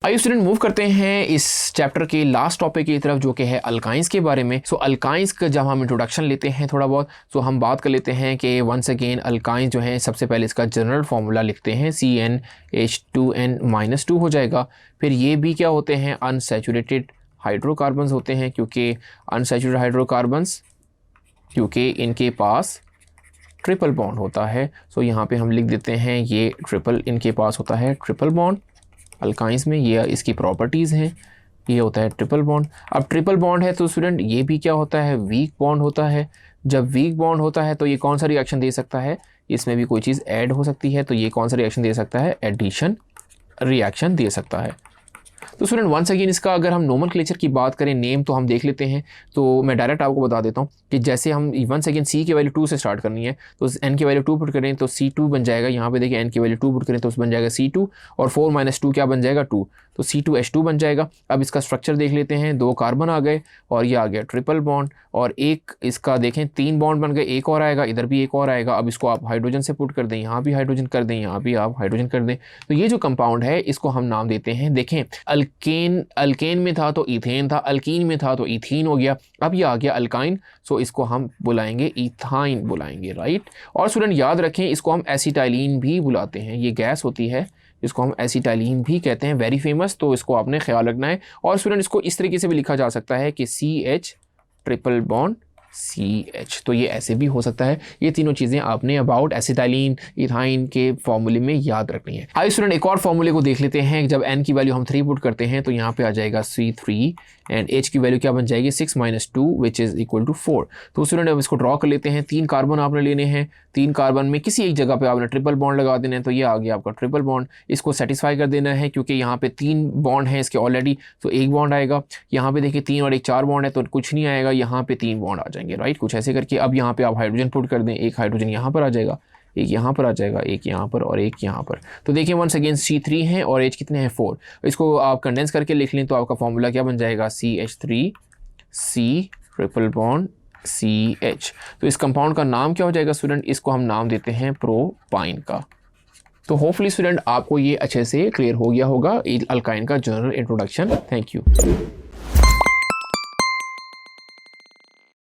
आइए student move करते हैं इस चैप्टर के लास्ट टॉपिक की तरफ, जो कि है अल्काइंस के बारे में। सो अल्काइंस का जब हम इंट्रोडक्शन लेते हैं थोड़ा बहुत, सो हम बात कर लेते हैं कि वंस अगेन अल्काइंस जो है सबसे पहले इसका जनरल फार्मूला लिखते हैं, CnH2n-2 हो जाएगा। फिर ये भी क्या होते हैं, अनसैचुरेटेड हाइड्रोकार्बन्स होते हैं, क्योंकि अनसैचुरेटेड हाइड्रोकार्बन्स क्योंकि इनके पास ट्रिपल बॉन्ड होता है। सो यहाँ पे हम लिख देते हैं ये ट्रिपल, इनके पास होता है ट्रिपल बॉन्ड अल्काइंस में, ये इसकी प्रॉपर्टीज़ हैं, ये होता है ट्रिपल बॉन्ड। अब ट्रिपल बॉन्ड है तो स्टूडेंट ये भी क्या होता है, वीक बॉन्ड होता है। जब वीक बॉन्ड होता है तो ये कौन सा रिएक्शन दे सकता है, इसमें भी कोई चीज़ ऐड हो सकती है, तो ये कौन सा रिएक्शन दे सकता है, एडिशन रिएक्शन दे सकता है। तो स्टूडेंट वंस अगेन इसका अगर हम नोमेनक्लेचर की बात करें, नेम तो हम देख लेते हैं। तो मैं डायरेक्ट आपको बता देता हूँ कि जैसे हम वंस अगेन C की वैल्यू 2 से स्टार्ट करनी है, तो N की वैल्यू 2 पुट करें तो C2 बन जाएगा। यहाँ पे देखिए N की वैल्यू 2 पुट करें तो उस बन जाएगा C2, और 4 - 2 क्या बन जाएगा, 2, तो C2H2 बन जाएगा। अब इसका स्ट्रक्चर देख लेते हैं, 2 कार्बन आ गए और ये आ गया ट्रिपल बॉन्ड, और एक इसका देखें 3 बॉन्ड बन गए, एक और आएगा, इधर भी एक और आएगा। अब इसको आप हाइड्रोजन से पुट कर दें, यहाँ भी हाइड्रोजन कर दें, यहाँ भी आप हाइड्रोजन कर दें। तो ये जो कंपाउंड है इसको हम नाम देते हैं, देखें अल्केन में था तो इथेन था, अल्कीन में था तो इथीन हो गया, अब ये आ गया अल्काइन, सो इसको हम बुलाएंगे इथाइन बुलाएंगे, राइट। और स्टूडेंट याद रखें इसको हम एसिटाइलिन भी बुलाते हैं, ये गैस होती है, इसको हम एसिटाइलिन भी कहते हैं, वेरी फेमस, तो इसको आपने ख्याल रखना है। और स्टूडेंट इसको इस तरीके से भी लिखा जा सकता है कि CH ट्रिपल बॉन्ड CH, तो ये ऐसे भी हो सकता है। ये तीनों चीज़ें आपने अबाउट एसिटाइलिन इथाइन के फॉर्मूले में याद रखनी है। आइए स्टूडेंट एक और फॉर्मूले को देख लेते हैं। जब N की वैल्यू हम 3 पुट करते हैं तो यहाँ पे आ जाएगा C3, एंड H की वैल्यू क्या बन जाएगी, 6 - 2 विच इज़ इक्वल टू 4। तो स्टूडेंट अब इसको ड्रॉ कर लेते हैं। 3 कार्बन आपने लेने हैं, 3 कार्बन में किसी एक जगह पे आपने ट्रिपल बॉन्ड लगा देना है, तो ये आ गया आपका ट्रिपल बॉन्ड। इसको सेटिस्फाई कर देना है क्योंकि यहाँ पे 3 बॉन्ड हैं इसके ऑलरेडी, तो 1 बॉन्ड आएगा। यहाँ पे देखिए 3 और 1 4 बॉन्ड है तो कुछ नहीं आएगा, यहाँ पे 3 बॉन्ड आ जाएंगे, राइट, कुछ ऐसे करके। अब यहाँ पे आप हाइड्रोजन पुट कर दें, एक हाइड्रोजन यहाँ पर आ जाएगा, एक यहाँ पर आ जाएगा, एक यहाँ पर और एक यहाँ पर। तो देखिए वंस अगेन C3 है और H कितने हैं, 4। इसको आप कंडेंस करके लिख लें तो आपका फॉर्मूला क्या बन जाएगा, CH3C ट्रिपल बॉन्ड CH। तो इस कंपाउंड का नाम क्या हो जाएगा स्टूडेंट, इसको हम नाम देते हैं प्रोपाइन का। तो होपफुली स्टूडेंट आपको ये अच्छे से क्लियर हो गया होगा अल्काइन का जनरल इंट्रोडक्शन। Thank you.